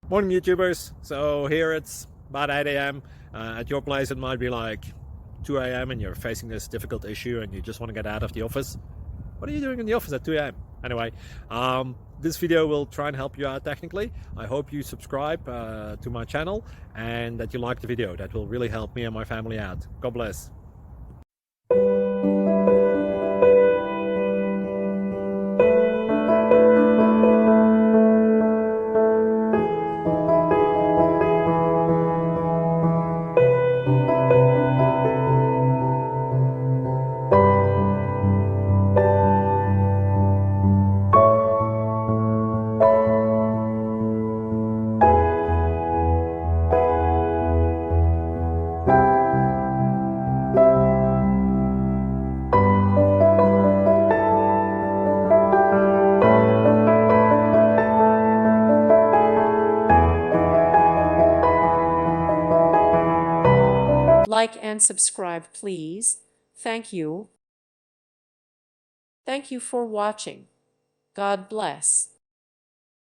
Morning YouTubers. So here it's about 8 a.m. At your place it might be like 2 a.m. and you're facing this difficult issue and you just want to get out of the office. What are you doing in the office at 2 a.m.? Anyway, this video will try and help you out technically. I hope you subscribe to my channel and that you like the video. That will really help me and my family out. God bless. Like and subscribe, please. Thank you. Thank you for watching. God bless.